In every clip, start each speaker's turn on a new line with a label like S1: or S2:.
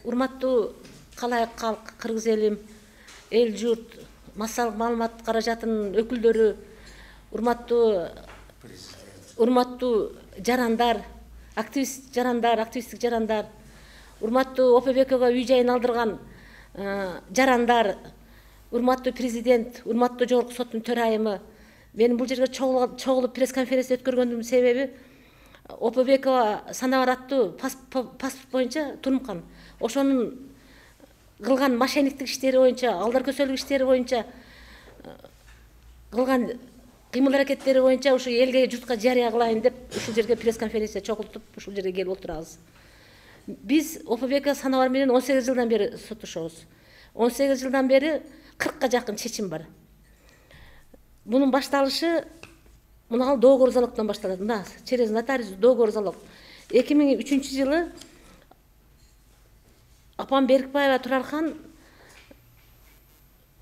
S1: Урматтуу калайык калк, кыргыз элим, эл журт, массалык маалымат каражатынын өкүлдөрү, урматтуу жарандар, активисттик жарандар, урматтуу ОПБКга үй жайын алдырган жарандар, урматтуу президент, урматтуу жогорку соттун төрайымы. Мен бул жерге чогулуп пресс-конференция өткөргөндүн себеби ОПБК санабар аттуу паспорт боюнча турмкан. Ошонун кылган мошенниктик иштери боюнча, алдар көсөлүк иштери боюнча, кылган кыймыл аракеттери боюнча ушу элге, журтка жарыя кылайын деп ушул жерге пресс-конференция чогултуп, ушул жерге келип отурабыз. Биз ОПБК санабар менен 18 жылдан бери соттошобуз. 18 жылдан бери 40ка жакын чечим бар. Bunun başlalışı mınal доогор залогтон башталат. Мына через нотариус доогор залог. 2003 жылы апам Берикбаева Турархан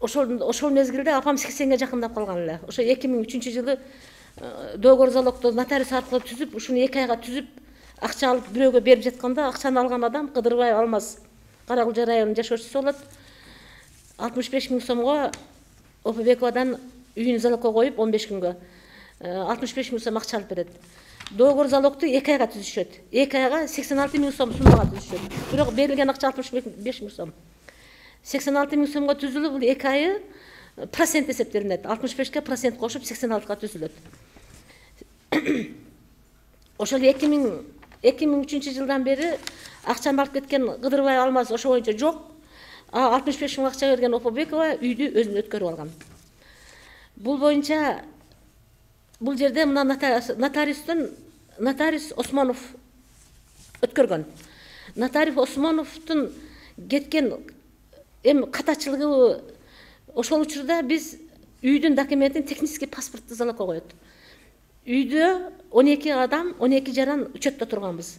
S1: ошол мезгилде апам 80ге жакындап калган эле. Ошо 2003 жылы доогор залогду нотариус аркылуу түзүп, ушуну 2 айга түзүп, акча алып бирөөгө берип жатканда, акчаны алган адам Кыдырбаев Алмаз Каракулча районунун жашоочусу болот. 65 000 сомго ОПБКдан үйүн залогко коюп 15 күнгө 65 000 сом акча алып берет. Доогор залогду 2 айга түзүшөт. 2 айга 86 000 сом суммага түзүшөт. Бирок берилген акча 65 000 сом. 86 000 сомго түзүлүп, бул 2 айы процент эсептелинет. 65ке процент кошуп 86га түзүлөт. Ошол 2003 жылдан бери акчаны алып кеткен Кыдырбаев Алмаз ошо боюнча жок. 65 000 акча берген ОПБК үйдү өзүнө өткөрүп алган. Бул боюнча бул жерде мына нотариус Осмонов өткөргөн. Нотариус Осмоновдун кеткен катачылыгы ошол учурда биз үйдүн документин технический паспорту залогко коет. Үйдө 12 адам, 12 жаран учетто турганбыз.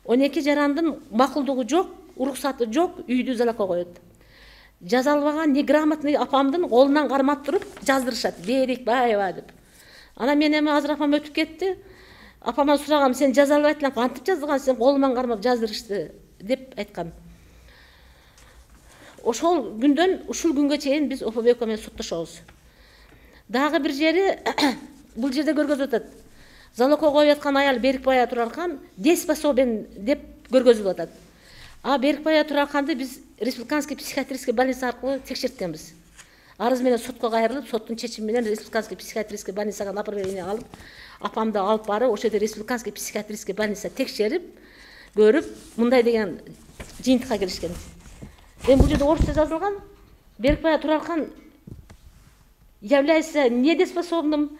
S1: 12 жарандын макулдугу жок, уруксаты жок, үйдү залогко коет. Жазалбаган неграмотный апамдын колунан кармап туруп жаздырышат. Берикбаева деп. Ана мен эми азыр апам өтүп кетти. Апаман сурагам, сен жазалбайт элең, кантип жаздырган, сен колунан кармап жаздырышты деп айткан. Ошол күндөн ушул күнгө чейин биз ОПБК менен соттошобуз. Дагы бир жери бул жерде көргөзүп атат. Залогко коюп аткан аял Берикбаева Турархан дееспособен деп көргөзүлүп атат. Берикбаева Турарханды биз республиканский психиатрический больница аркылуу текшерткенбиз. Арыз менен сотко кайрылып, соттун чечими менен республиканский психиатрический больницага направление алып, апамды алып барып, ошол жерде республиканский психиатрический больница текшерип, көрүп, мындай деген жыйынтыкка келишкен. Эми бул жерде орусча жазылган. Берикбаева Турархан является недееспособным,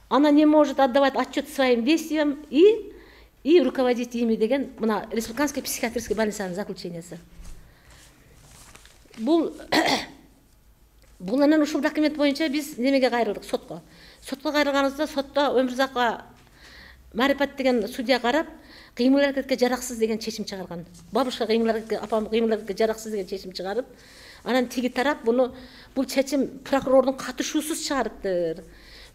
S1: она не может отдавать отчет своим действиям и руководить ими деген мына республиканский психиатрический больницанын заключениясы. Бул анан ушул документ боюнча биз немеге кайрылдык? Сотко. Сотко кайрылганыбызда сотто Өмүрзакова Марипат деген судья карап, кыймыл аракетке жараксыз деген чечим чыгарган. Бабушка апам кыймыл аракетке жараксыз деген чечим чыгарып, анан тиги тарап бул чечим прокурордун катышуусуз чыгарыптыр.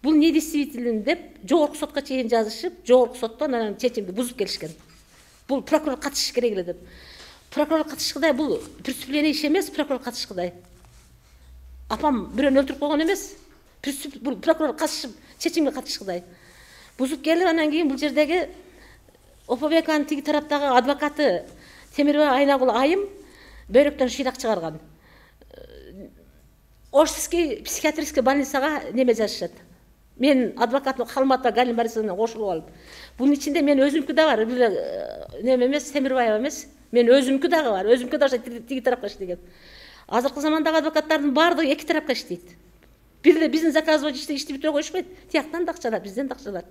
S1: Бул недействителен деп жогорку сотко чейин жазышып, жогорку соттон анан чечимди бузуп келишкен. Бул прокурор катышыш керек эле деп. Прокурор катышкыдай бул преступление иш эмес, прокурор катышкыдай. Апам бирөөнү өлтүрүп койгон эмес. Бул прокурор катышып, чечимге катышкыдай. Бузуп келип, анан кийин бул жердеги ОПБКнын тиги тараптагы адвокаты Темирбай Айнагул айым бөйрөктөн шыйдак чыгарган. Ошский психиатрический больницага неме жазышат. Мен адвокатым Халматова Галина Борисовна кошулуп алып. Бунун ичинде мен өзүмкү да бар, неме эмес, Темирбаева эмес. Мен өзүмкү дагы бар, өзүмкү дагы тиги тарапка иштеген. Азыркы замандагы адвокаттардын баардыгы эки тарапка иштейт. Бир эле биздин заказчы ишти бүтүрө коюшпайт. Тияктан да акча алат, бизден да акча алат.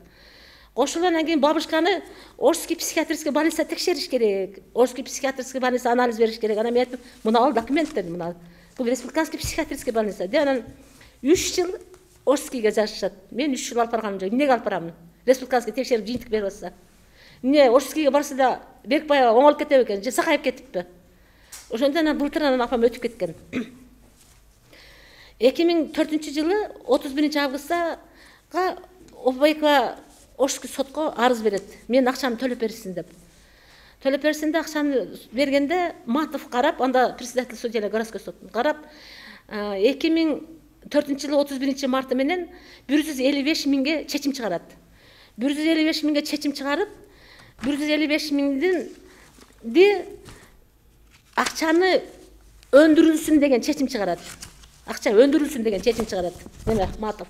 S1: Ошондон кийин бабушканы Орский психиатрический больница текшериш керек. Орский психиатрический больница анализ бериш керек. Анан мен айттым, мына ал документтер, мына бул республиканский психиатрический больница. Деп анан 3 жыл Орскийге жазышат. Мен 3 жыл алып барганым жок. Эмнеге алып барамын? Республиканский текшерип жыйынтык берип атса. Эмне Орскийге барса да Берикбаева оңолуп кетеби экен, же сакайып кетиппи? Ошондон анан былтыр апам өтүп кеткен. 2004 жылы 31 августта ОПБК Орский сотко арыз берет. Мен акчамды төлөп берсин деп. төлөп берсин да акчаны бергенде Матов карап, анда председатель судья городской соттун карап 2004 жылы 31 марты менен 155 миңге чечим чыгарат. 155 миңге чечим чыгарып, 155 миңдин акчаны өндүрүлсүн деген чечим чыгарат. Акча өндүрүлсүн деген чечим чыгарат. Неме Матов.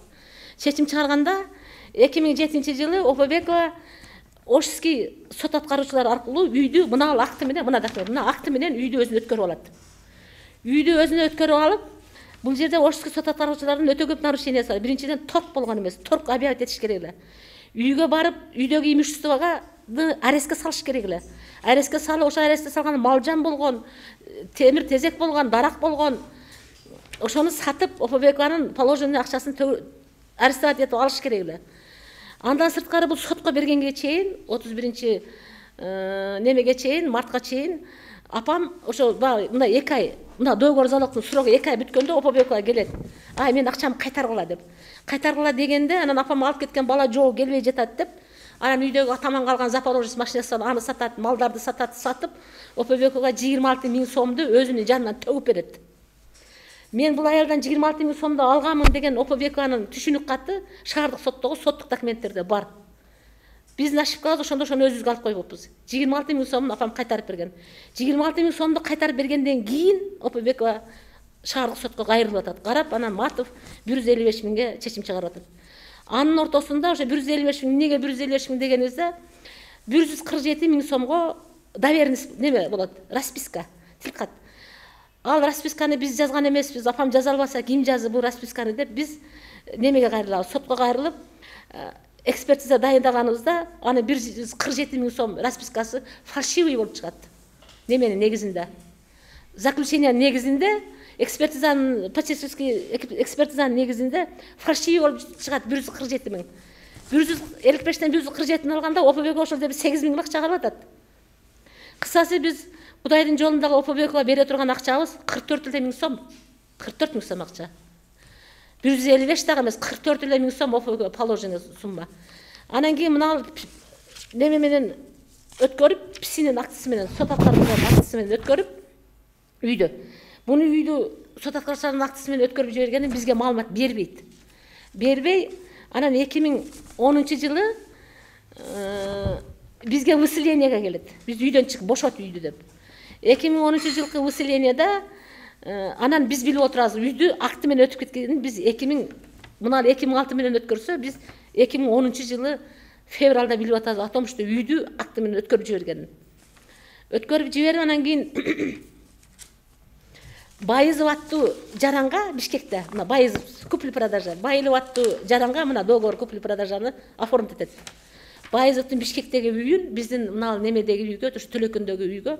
S1: Чечим чыгарганда 2007 жылы Опобекова Ошский сот аткаруучулар аркылуу үйдү мына акты менен, мына акты менен үйдү өзүнө өткөрүп алат. Үйдү өзүнө өткөрүп алып, бул жерде Ошский сот аткаруучулардын өтө көп нарушениясы бар. Биринчиден торг болгон эмес, торг объявить этиш керек эле. Үйгө барып, үйдөгү имуществого арестке салыш керек эле. Арестке салып, ошо арестке салган малжан болгон, темир тезек болгон, дарак болгон, ошону сатып, Опобекованын положенный акчасын арестовать этип алыш керек эле. Андан сырткары бул сотко бергенге чейин 31 немеге чейин, мартка чейин апам ошо мына 2 ай, мына договор залогтун срогу 2 ай бүткөндө Опобекова келет. Ай, мен акчамды кайтаргыла деп. Кайтаргыла дегенде, анан апам алып кеткен бала жоо келбей жатат деп, анан үйдөгү атаман калган Запорожец машинасынан аны сатат, малдарды сатып, Опобековага 26 миң сомду өзүнүн жанынан төгүп берет. Мен бул аялдан 26 миң сомду алганмын деген Опобекованын түшүнүк каты шаардык соттогу соттук документтерде бар. Биздин ошибкабыз ошондо ошону өзүбүзгө алып койбоппуз. 26 миң сомун апам кайтарып берген. 26 миң сомду кайтарып бергенден кийин Опобекова шаардык сотко кайрылып атат. Карап, анан Матов 155 миңге чечим чыгарып атат. Анын ортосунда ошо 155 миң, неге 155 миң дегенибизде 147 миң сомго доверенность неме болот, расписка, тилкат. Ал расписканы биз жазган эмеспиз, апам жаза албаса ким жазды бул расписканы деп биз немеге кайрылабыз, сотко кайрылып, экспертиза дайындаганыбызда аны 147 миң сом распискасы фальшивый болуп чыгат. Неменин негизинде. Заключениянын негизинде, экспертизанын, почтовский экспертизанын негизинде фальшивый болуп чыгат 147 миң. 155тен 147 алганда Опобекова ошол жерде 8 миң акча калып атат. Кысасы биз Кудайдын жолундагы Опобекова бере турган акчабыз 44 миң сом. 44 миң сом акча. 155 дагы эмес, 44 миң сом Опобекова положенный сумма. Анан кийин мына неме менен өткөрүп, псинин актысы менен, сот аткаруучулардын актысы менен өткөрүп үйдө. Буну үйдү сот аткаруучулардын актысы менен өткөрүп жибергенин бизге маалымат бербейт. Бербей, анан 2010 жылы бизге выселениеге келет. Биз үйдөн чык, бошот үйдү деп. 2010 жылкы выселениеда анан биз билип отурабыз, үйдү акты менен өтүп кеткенин биз 2006 менен өткөрсө, биз 2010 жылы февралда билип атабыз, о том, что үйдү акты менен өткөрүп жибергенин. Өткөрүп жиберип, анан кийин Байызов аттуу жаранга Бишкекте, мына Байызов купли-продажа, Байылов аттуу жаранга мына договор купли-продажаны оформить этет. Байызовдун Бишкектеги үйүн биздин мына немедеги үйгө, туш Төлөкүндөгү үйгө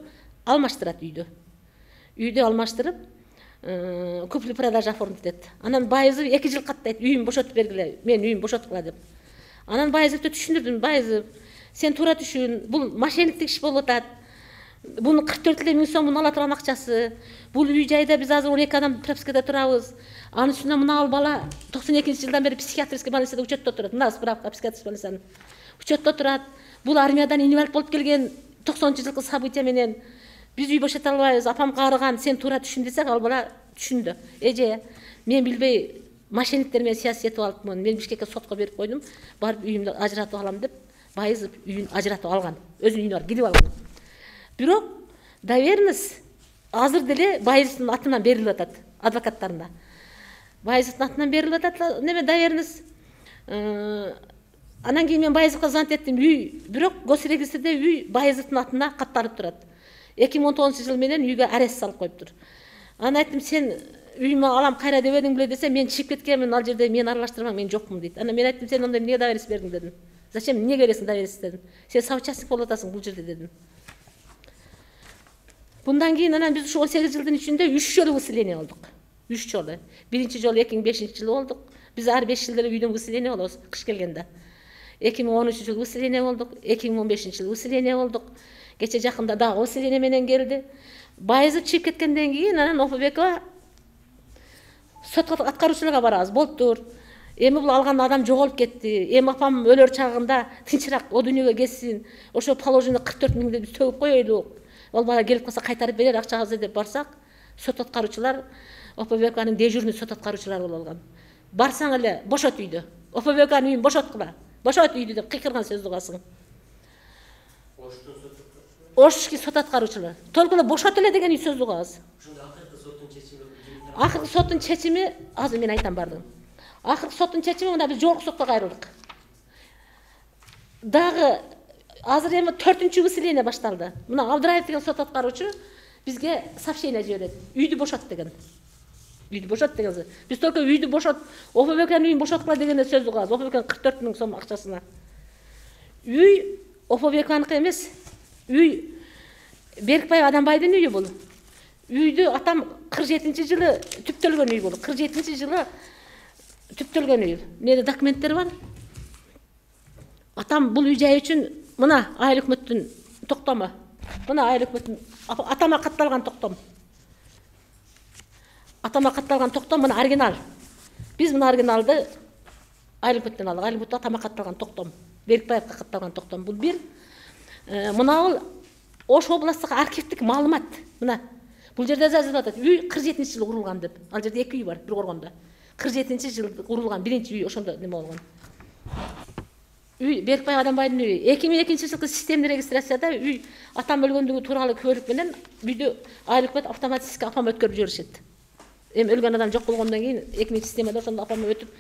S1: алмаштырат үйдү. Үйдү алмаштырып, купли-продажа оформить этет. Анан Байызов 2 жыл каттайт, үйүм бошотуп бергиле, мен үйүм бошоткула деп. Анан Байызовду түшүндүрдүм, Байызов, сен туура түшүн, бул мошенниктик иш болуп атат. Бунун 44 миң сомун ала турган акчасы. Бул үй жайда биз азыр 12 адам пропискада турабыз. Анын үстүнө мына ал бала 92 жылдан бери психиатрический больницада учетто турат. Мына справка психиатрический больницанын. Учетто турат. Бул армиядан инвалид болуп келген 90 жылкы события менен биз үй бошото албайбыз. Апам каарыган, сен туура түшүн десек, ал бала түшүндү. Эже, мен билбей мошенниктер менен сыясат этип алыпмын. Мен Бишкекке сотко берип койдум. Барып үйүмдү ажыратып алам деп, Байызов үйүн ажыратып алган. Өзүнүн үйүнө барып кирип алган. Бирок доверенность азыр деле Байызовдун атынан берилип атат, адвокаттарына. Байызовдун атынан берилип атат, неме доверенность. Анан кийин мен Байызовго звонить эттим, үй, бирок госрегистрде үй Байызовдун атына катталып турат. 2019 жыл менен үйгө арест салып коюптур. Анан айттым, сен үйүмө алам кайра дебедиң беле десе, мен чыгып кеткенмин, ал жерде мен аралаштырмам, мен жокмун дейт. Анан мен айттым, сен онда эмнеге доверенность бердиң дедим. Зачем, эмнеге бересиң доверенность дедим. Сен соучастник болуп атасың бул жерде дедим. Bundan keyin anam biz şu 18 yılın içinde 3 жолу выселение olduk. 3 жолу. Birinci жолу 2005 жылы olduk. Biz her 5 yıldır үйдөн выселение болобуз кыш келгенде. 2013 жылы выселение olduk. 2015 жылы выселение olduk. Geçe жакында дагы выселение менен келди. Байызов чыгып кеткенден кийин анан Опобекова сот аткаруучуларга барабыз. Болуптур. Эми бул алган адам жоголуп кетти. Эми апам өлөр чагында тынчыраак о дүйнөгө кетсин. Ошо положение 44 миңди биз төгүп коелук. Ол бала келип калса кайтарып берер акчаңызды деп барсак, сот аткаруучулар ОПВКнын дежурный сот аткаруучулары болуп алган. Барсаң эле бошот үйдү. ОПВКнын үйүн бошоткула. Бошот үйдү деп кыйкырган сөздү угасың. Ошки сот аткаруучулар. Толук эле бошот эле деген сөздү угабыз. Акыркы соттун чечими азыр мен айтам бардым. Акыркы соттун чечими мына биз жогорку сотко кайрылдык. Дагы азыр эми 4-чү выселение башталды. Мына Абдыраев деген сот аткаруучу бизге сообщение жиберет. Үйдү бошот деген. Үйдү бошот деген. Биз только үйдү бошот, ОПВКнын үйүн бошоткула деген сөздү угабыз. ОПВКнын 44 миң сом акчасына. Үй ОПВКныкы эмес. Үй Беркбай Адамбайдын үйү бул. Үйдү атам 47-жылы түптөлгөн үй бул. 47-жылы түптөлгөн үй. Менде документтер бар. Атам бул үй жай үчүн мына айыл өкмөттүн токтому. Мына айыл өкмөттүн атама катталган токтом. Атама катталган токтом мына оригинал. Биз мына оригиналды айыл өкмөттөн алдык. Айыл өкмөттө атама катталган токтом. Беркбаевга катталган токтом. Бул бир. Мына Ош областык архивдик маалымат. Мына бул жерде жазылып атат. Үй 47-жылы курулган деп. Ал жерде 2 үй бар, бир коргондо. 47-жылы курулган биринчи үй ошондо неме болгон. Үй Беркбай Адамбайдын үйү. 2002-жылкы системный регистрацияда үй атам өлгөндүгү тууралуу күбөлүк менен үйдү айыл өкмөт автоматически апама өткөрүп жиберишет. Эми өлгөн адам жок болгондон кийин 2000 системада ошондо апама өтүп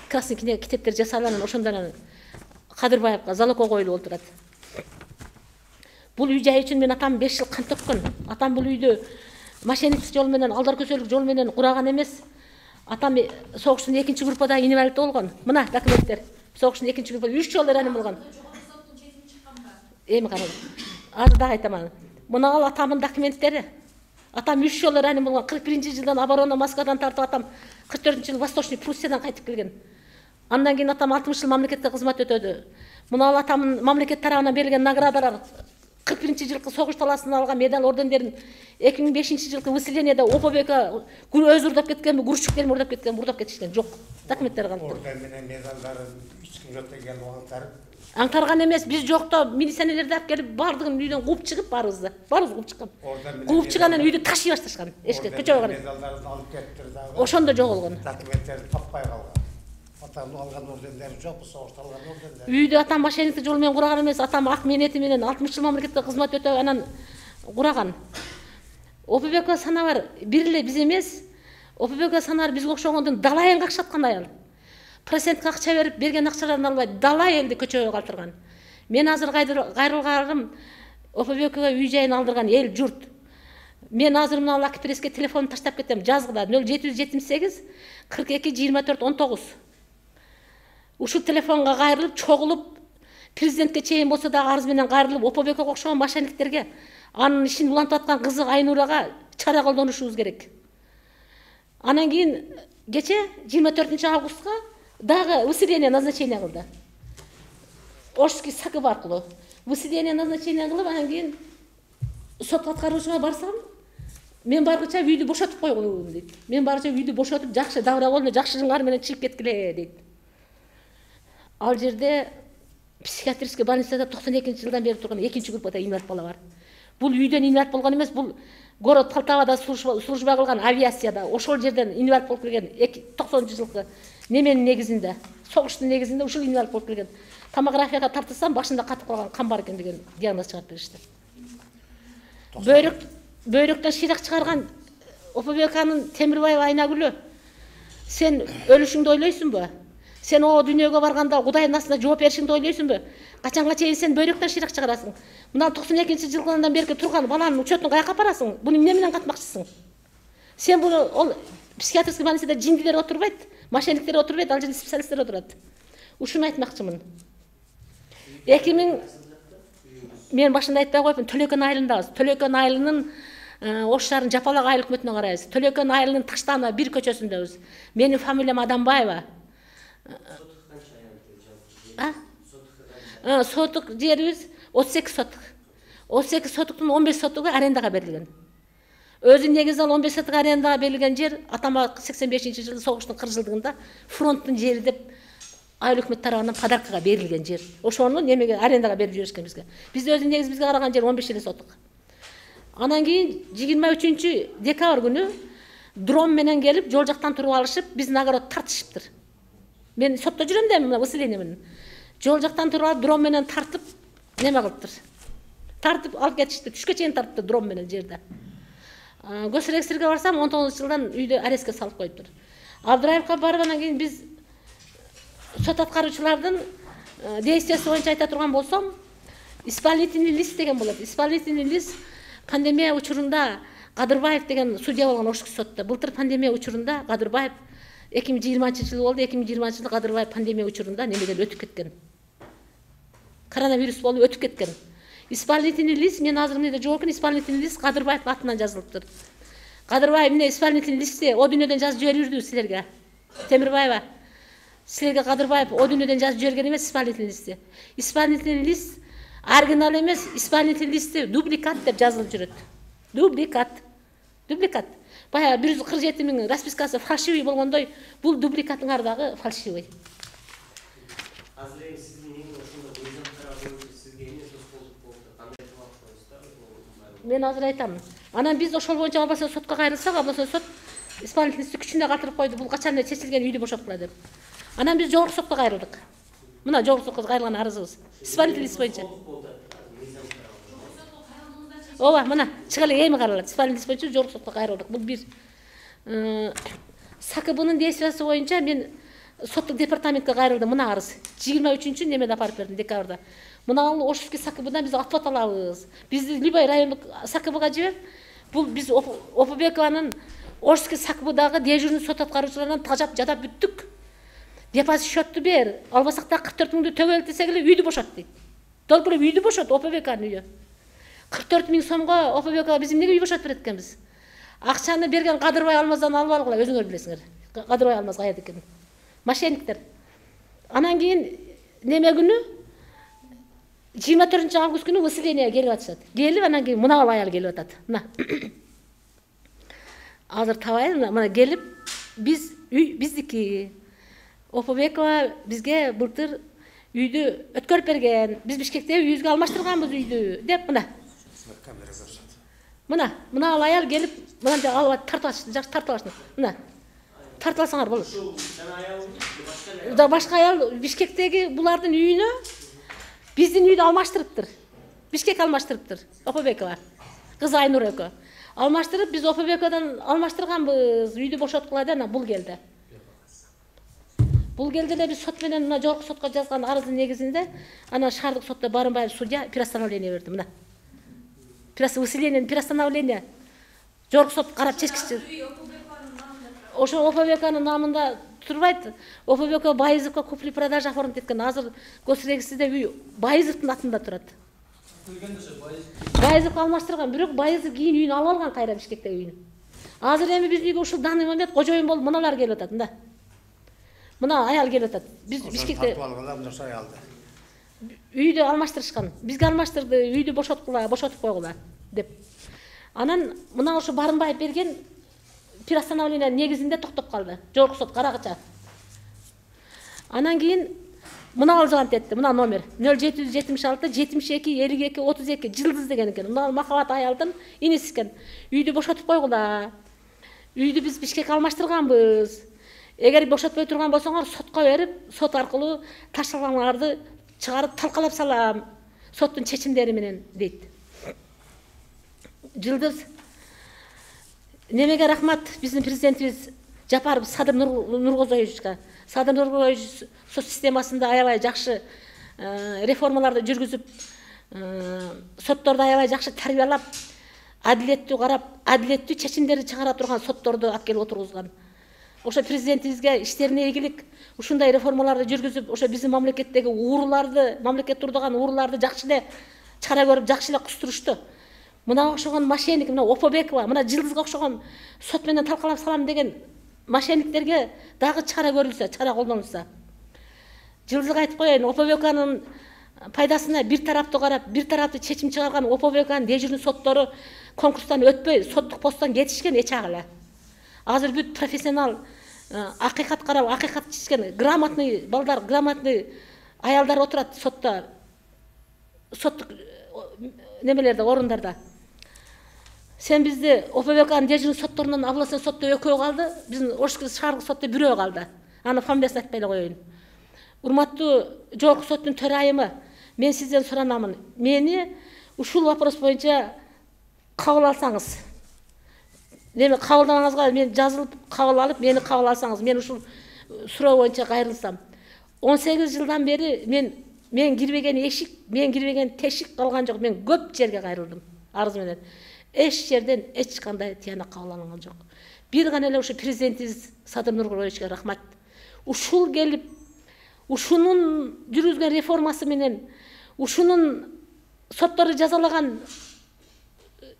S1: красный книга китептер жасалган, ошондон Кадырбаевга залогко коюлуп отурат. Бул үй жай үчүн мен атам 5 жыл кан төккөн. Атам бул үйдү мошенниктик жол менен, алдар көсөлүк жол менен кураган эмес. Атам согуштун 2-чи группада инвалид болгон. Мына документтер. Согуштун 2-чи группада 3 жолу ранен болгон. Эми караңыз. Азыр да айтаман. Мына ал атамдын документтери. Атам 3 жолу ранен болгон. 41-жылдан оборона Москвадан тартып атам 44-жылы Восточный Пруссиядан кайтып келген. Андан кийин атам 60 жыл мамлекетте кызмат өтөдү. Мына ал атамдын мамлекет тарабынан берилген наградалар 41-жылкы согуш таласынан алган медаль ордендерин 2005-жылкы выселениеде ОПВК өз урдап кеткенби, грузчиктерин урдап кеткен, урдап кетишкен жок. Документтер калыптыр.
S2: Орден менен медалдарын эч ким жок деген аңтарып.
S1: Аңтарган эмес, биз жокто милиционерлерди алып келип бардыгын үйдөн кууп чыгып барыбызды. Барыбыз кууп чыккан. Кууп чыгандан үйдү ташый башташкан. Эшке көчөгө карай.
S2: Медалдарын алып кеттир дагы.
S1: Ошондо жоголгон.
S2: Документтерди таппай калган. Атам алган ордендери жок, согушта алган ордендер.
S1: Үйдү атам мошенниктик жол менен кураган эмес, атам ак менети менен 60 жыл мамлекетте кызмат өтөп анан кураган. ОПВК санабар бир эле биз эмес, ОПВК санабар бизге окшогондун далайын какшаткан аял. Процентке акча берип берген акчаларын албай далай элди көчөгө калтырган. Мен азыр кайрылгарым ОПВКга үй жайын алдырган эл журт. Мен азыр мына Лакипреске телефонду таштап кетем. Жазгыда 0778 42 24 19. Ушул телефонго кайрылып, чогулуп, президентке чейин болсо да арыз менен кайрылып, ОПВКга окшогон мошенниктерге, анын ишин улантып аткан кызы Айнурага чара колдонушубуз керек. Анан кийин кече 24 августка дагы выселение назначение кылды. Ошский САКБ аркылуу выселение назначение кылып, анан кийин сот аткаруучуга барсам, мен баргыча үйдү бошотуп койгула дейт. Мен баргыча үйдү бошотуп, жакшы давра болду, жакшы жыңгар менен чыгып кеткиле дейт. Ал жерде психиатрический больницада 92-жылдан бери турган 2-чи группада инвалид бала бар. Бул үйдөн инвалид болгон эмес, бул город Полтавада служба кылган авиацияда ошол жерден инвалид болуп келген 90-жылкы неменин негизинде, согуштун негизинде ушул инвалид болуп келген. Томографияга тартылсам башында катып калган кан бар экен деген диагноз чыгарып беришти. Бөйрөктөн шыйрак чыгарган ОПВКнын Темирбаева Айнагүлү, сен өлүшүңдү ойлойсуңбу? Сен о дүйнөгө барганда Кудайдын астында жооп беришиңди ойлойсуңбу? Качанга чейин сен бөйрөктөн шыйрак чыгарасың? Мына 92-жылдан бери турган баланын учетун каяка апарасың? Буну эмне менен катмакчысың? Сен буну ол психиатрический больницада жиндилер отурбайт, мошенниктер отурбайт, ал жерде специалисттер отурат. Ушуну айтмакчымын. 2000 мен башында айтпай коюпмун, Төлөкөн айылындабыз. Төлөкөн айылынын Ош шаарынын Жапалак айыл өкмөтүнө карайбыз. Төлөкөн айылынын Таштана 1 көчөсүндөбүз. Менин фамилиям Адамбаева. Сотук жерибиз 38 сотук. 38 сотуктун 15 сотугу арендага берилген. Өзү негизи ал 15 сотук арендага берилген жер атама 85-жылы согуштун 40 жылдыгында фронттун жери деп айыл өкмөт тарабынан подаркага берилген жер. Ошону немеге арендага берип жиберишкен бизге. Биз өзү негизи бизге караган жер 15 эле сотук. Анан кийин 23-декабрь күнү дрон менен келип, жол жактан туруп алышып, биздин огород тартышыптыр. Мен сотто жүрөм да, мына выселение менен. Жол жактан туруп алып, дрон менен тартып, неме кылыптыр. Тартып алып кетишти, түшкө чейин тартты дрон менен жерде. Госрегистрге барсам, 19-жылдан үйдө арестке салып коюптур. Абдыраевка барып, анан кийин биз сот аткаруучулардын действиясы боюнча айта турган болсом, исполнительный лист деген болот. Исполнительный лист пандемия учурунда Кадырбаев деген судья болгон Ошский сотто. Былтыр пандемия учурунда Кадырбаев 2020-жылы болду. 2020-жылы Кадырбаев пандемия учурунда немеден өтүп кеткен. Коронавирус болуп өтүп кеткен. Исполнительный лист, мен азыр эмнеде жоокун, исполнительный лист Кадырбаев атынан жазылыптыр. Кадырбаев эмне исполнительный листти о дүйнөдөн жазып жибербирди силерге. Темирбаева. Силерге Кадырбаев о дүйнөдөн жазып жиберген эмес исполнительный листти. Исполнительный лист оригинал эмес, исполнительный листти дубликат деп жазылып жүрөт. Дубликат. Дубликат. Баягы 147 000 распискасы фальшивый болгондой, бул дубликаттын ардагы фальшивый.
S3: Азыр сиздин эң ошондо мыйзам тарабы сизге эмне тоскоолдук болду? Кандай талап коюсуздар?
S1: Мен азыр айтам. Анан биз ошол боюнча албаса сотко кайрылсак, албаса сот исполнительности күчүндө калтырып койду. Бул качан эле чечилген үйдү бошоткула деп. Анан биз жогорку сотко кайрылдык. Мына жогорку сотко кайрылган арызыбыз. Исполнительность боюнча. Ооба, мына чыга эле эми каралат. Исполнительность боюнча жогорку сотко кайрылдык. Бул бир СКБнын действиясы боюнча мен соттук департаментке кайрылдым. Мына арыз 23-чү немеде апарып бердим, декабрда. Мына Ошский СКБдан биз отвод алабыз. Бизди любой райондук СКБга жибер. Бул биз Опобекованын Ошский СКБдагы дежурный сот аткаруучуларынан тажап жадап бүттүк. Депозит счетту бер, албасак да 44 000 төбөлөт десек эле үйдү бошот дейт. Толук эле үйдү бошот, Опобеканын үйү. 44 000 сомго Опобекага биз эмнеге үй бошотуп берет экенбиз? Акчаны берген Кадырбай Алмаздан алып алгыла, өзүңөр билесиңер. Кадырбай Алмаз каерде экенин. Мошенниктер. Анан кийин неме күнү 24-август күнү выселение келип атышат. Келип анан кийин мына аял келип атат. Мына. Азыр табайын, мына келип биз үй биздики. Опобекова бизге былтыр үйдү өткөрүп берген. Биз Бишкекте үйүбүзгө алмаштырганбыз үйдү деп мына. Мына аял келип, мына алып тартып жакшы тартып алышты. Мына. Тартып алсаңар болот. Башка аял Бишкектеги булардын үйүнө биздин үйдү алмаштырыптыр. Бишкек алмаштырыптыр. Опобекова. Кызы Айнур экөө. Алмаштырып, биз Опобековадан алмаштырганбыз, үйдү бошоткула деп бул келди. Бул келди эле биз сот менен мына жогорку сотко жазган арыздын негизинде ана шаардык сотто Барымбаев судья приостановление берди. Мына. Приостановление. Жогорку сот карап чечкичи. Ошо Опобекованын намында турбайт. Опобекова Байызовго купли-продажа оформить эткен. Азыр госрегистрде үй Байызовдун атында турат. Байызов алмаштырган, бирок Байызов кийин үйүн алып алган кайра Бишкектеги үйүн. Азыр эми биздин үйгө ушул данный момент кожоюн болуп мыналар келип атат, мында. Мына аял келип атат. Биз Бишкекте үйдү алмаштырышкан. Бизге алмаштырды, үйдү бошотуп койгула деп. Анан мына ошо Барымбаев берген приостановление негизинде токтоп калды. Жогорку сот карагыча. Анан кийин мына алжант этти, мына номер 0776 72 52 32 жылдыз деген экен. Мына Махабат аялдын иниси экен. Үйдү бошотуп койгула. Үйдү биз Бишкекке алмаштырганбыз. Эгер бошотпой турган болсоңор сотко берип, сот аркылуу ташталганларды чыгарып талкалап салам. Соттун чечимдери менен дейт. Жылдыз немеге рахмат биздин президентибиз Жапаров Садыр Нургозоевичке. Садыр Нургозоевич сот системасында аябай жакшы реформаларды жүргүзүп, сотторду аябай жакшы тарбиялап, адилеттүү карап, адилеттүү чечимдерди чыгара турган сотторду алып келип отургузган. Ошо президентибизге иштерине ийгилик, ушундай реформаларды жүргүзүп, ошо биздин мамлекеттеги ууруларды, мамлекет турдаган ууруларды жакшы эле чара көрүп, жакшы эле кустурушту. Мына окшогон мошенник, мына Опобекова, мына Жылдызга окшогон сот менен талкалап салам деген мошенниктерге дагы чара көрүлсө, чара колдонулса. Жылдызга айтып коеюн, Опобекованын пайдасына бир тараптуу карап, бир тараптуу чечим чыгарган Опобекованын дежурный соттору конкурстан өтпөй, соттук посттон кетишкен эч агы эле. Азыр бүт профессионал акыйкат карап, акыйкат чечкен грамотный балдар, грамотный аялдар отурат сотто, соттук немелерде, орундарда. Сен бизди ОПБКнын дежурный сотторунан областной сотто экөө калды, биздин Ошкил шаардык сотто бирөө калды. Аны фамилиясын айтпай эле коеюн. Урматтуу жогорку соттун төрайымы, мен сизден суранамын. Мени ушул вопрос боюнча кабыл алсаңыз. Неме кабылданыңызга мен жазылып кабыл алып, мени кабыл алсаңыз, мен ушул суроо боюнча кайрылсам. 18 жылдан бери мен кирбеген эшик, мен кирбеген тешик калган жок. Мен көп жерге кайрылдым арыз менен. Эч жерден эч кандай тыянак кабыл алынган жок. Бир гана эле ушу президентибиз Садыр Нуркуловичке рахмат. Ушул келип, ушунун жүргүзгөн реформасы менен, ушунун сотторду жазалаган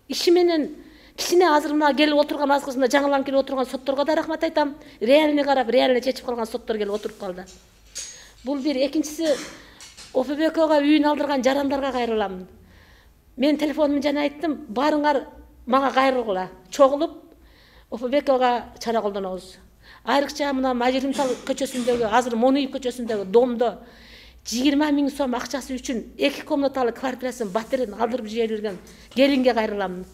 S1: иши менен кичине азыр мына келип отурган азгысында жаңыланып келип отурган сотторго да рахмат айтам. Реальный карап, реальный чечип калган соттор келип отуруп калды. Бул бир, экинчиси ОПБКга үйүн алдырган жарандарга кайрыламын. Мен телефонумду жана айттым, барыңар мага кайрылгыла, чогулуп ОПБКга чара колдонобуз. Айрыкча мына Мажирымтал көчөсүндөгү, азыр Монуев көчөсүндөгү домдо 20 000 сом акчасы үчүн 2 комнаталы квартирасын батырын алдырып жиберген келинге кайрыламын.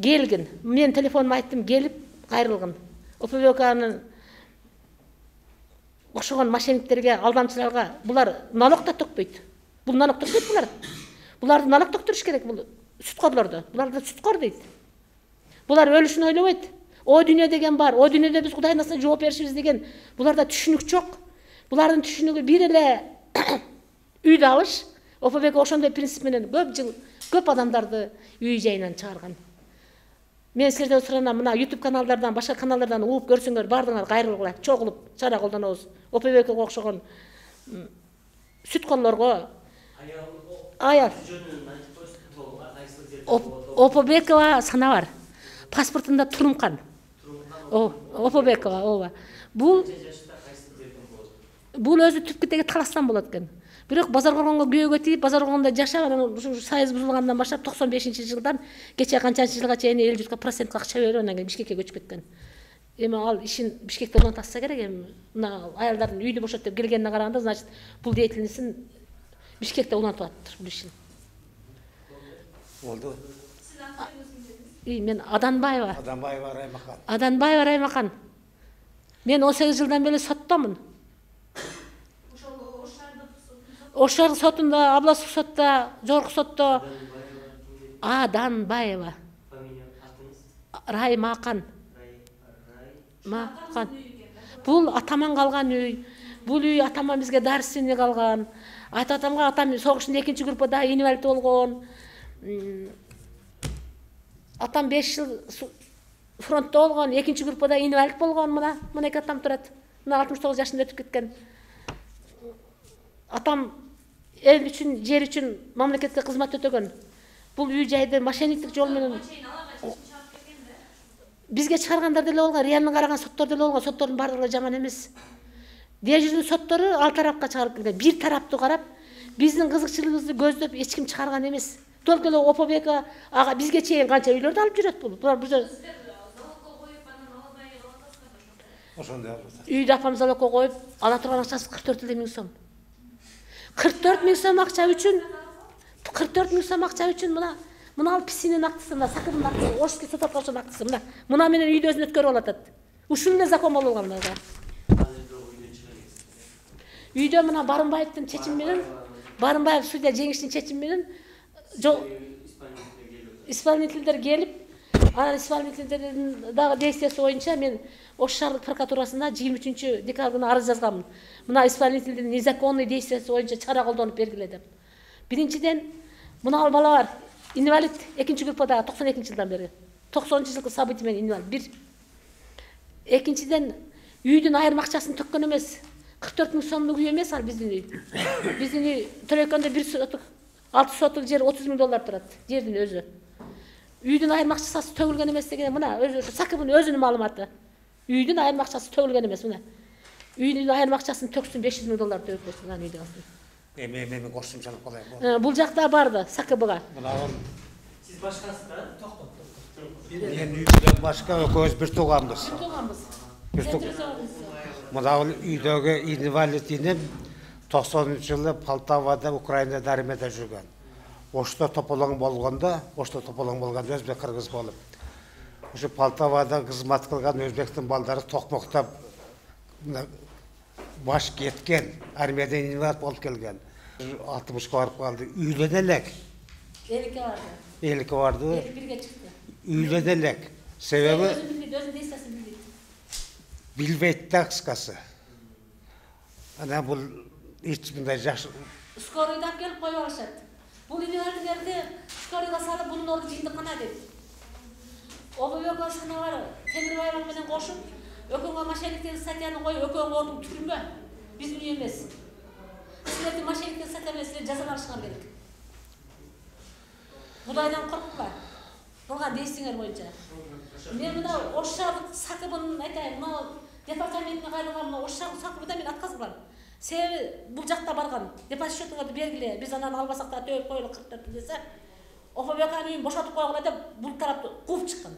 S1: Келгин. Мен телефонума айттым, келип кайрылгын. ОПБКнын окшогон мошенниктерге, алдамчыларга булар налог да төкпөйт. Бул налог төкпөйт булар. Буларды налог төктүрүш керек, бул сүткорлорду. Буларды сүткор дейт. Булар өлүшүн ойлобойт. О дүйнө деген бар, о дүйнөдө биз Кудайдын астына жооп беришибиз деген. Буларда түшүнүк жок. Булардын түшүнүгү бир эле үйдү алыш. ОПБК ошондой принцип менен көп жыл көп адамдарды үй жайынан чыгарган. Мен силерден суранам, мына YouTube каналдардан, башка каналдардан угуп көрсөңөр, бардыңар кайрылгыла, чогулуп чара колдонобуз. ОПБКга окшогон сүтконлорго аял ОПБКга сана бар. Паспортунда Турункан. ОПБКга, ооба. Бул өзү түпкү теги Таластан болот экен. Бирок Базаркоргонго күйөөгө тийип, Базаркоргондо жашап, анан ушу сайыз бузулгандан баштап 95-жылдан кече канчанчы жылга чейин 50% акча берип, анан кийин Бишкекке көчүп кеткен. Эми ал ишин Бишкекте улантса керек, эми мына аялдардын үйдү бошот деп келгенине караганда, значит, бул деятельностун Бишкекте улантып атыптыр бул ишин.
S2: Болду.
S1: Мен Аданбаева.
S2: Раймақан.
S1: Аданбаева Раймақан. Мен 18 жылдан бери соттомун. Ошар сотунда, областык сотто, жогорку сотто. Аданбаева. Раймақан. Бул атаман калган үй. Бул үй атаман бизге дарсыны калган. Атамга атам согуштун 2-чи группада инвалид болгон. Атам 5 жыл фронтта болгон, 2-чи группада инвалид болгон. Мына эки атам турат. Мына 69 жашында өтүп кеткен. Атам эл үчүн, жер үчүн мамлекетке кызмат өтөгөн. Бул үй жайды мошенниктик жол менен бизге чыгаргандар деле болгон, реально караган соттор деле болгон. Соттордун бардыгы жаман эмес. Дежурный соттору ал тарапка чыгарып келген. Бир тараптуу карап, биздин кызыкчылыгыбызды көздөп эч ким чыгарган эмес. Только эле ОПБК ага бизге чейин канча үйлөрдү алып жүрөт бул. Булар
S2: Ошондой
S1: үйдү апамыз залогко коюп, ала турган акчасы 44 000 сом. 44 000 сом акча үчүн, 44 000 сом акча үчүн мына ал писинин актысы, мына Сакырдын актысы, Ошский сот аткарышын актысы, мына менен үйдү өзүн өткөрүп алатат. Ушул эле закон болгон мына. Үйдө мына Барымбаевдин чечими менен, Барымбаев судья жеңиштин чечими менен исполнительдер келип, анан исполнительдердин дагы действиясы боюнча мен Ош шаардык прокуратурасына 23 декабрь күнү арыз жазганмын. Мына исполнительдин незаконный действиясы боюнча чара колдонуп бергиле деп. Биринчиден, мына ал бала бар, инвалид 2-чи группада 92 жылдан бери. 90 жылкы событий менен инвалид. Бир. Экинчиден, үйдүн айырма акчасын төккөн эмес. 44 000 сомдук үй эмес ал биздин үй. Биздин үй төлөйкөндө 1 сотук 6 сотук жер 30 000 доллар турат. Жердин өзү. Үйдүн айырма акчасы төгүлгөн эмес деген мына өзү Сакыбын өзүнүн маалыматы. Үйдүн айырма акчасы төгүлгөн эмес мына. Үйдүн айырма акчасын төксүн 500 000 доллар төлөп берсин аны үйдө алсын.
S2: Эми кошумчалык кылайын.
S1: Бул жакта барды Сакыбыга.
S3: Сиз башкасыз да?
S2: Мен үйдөн башка экөөбүз бир тууганбыз. Мына үйдегі инвалидінен 90 жылы Полтавада, Украинада, армияда жүрген. Ошта тополаң болғанда өзбек қырғыз болып. Ошы Полтавада қызмат қылған өзбектің балдары тоқмоқтап баш кеткен, армиядан инвалид болып келген. 60-қа барып қалды. Үйленелек. 50 барды.
S1: 51-ге шықты.
S2: Үйленелек. Себебі
S1: Өзін дейсесін білмейді.
S2: білбейді қысқасы. Ана бұл ешбір жақсы.
S1: Скорыйда келіп қойып алышады. Бұл инвалидтерді скорыйға салып, бұның орды жиындыққана деді. Обабек асына бар, Темірбаев менен қошып, өкөнға мошенниктен статьяны қойып, өкөнға ордың түрме. Біздің үй емес. Сіздерді мошенниктен статьяны сіздер жазаланышыңар керек. Құдайдан қорқыңдар. Бұлған дейсіңер бойынша. Мен мына Ошшағын сақыбын айтайын, мына департаментіне қайрылған мына Ошшағын сақыбыда мен атқазылған. Себебі бұл жақта барған, депозит счетыңарды белгіле, біз ананы албасақта төгіп қойылы қырттырды десе, Обабек үйін бошатып қойғылады, бұл тарапты қуып шыққан.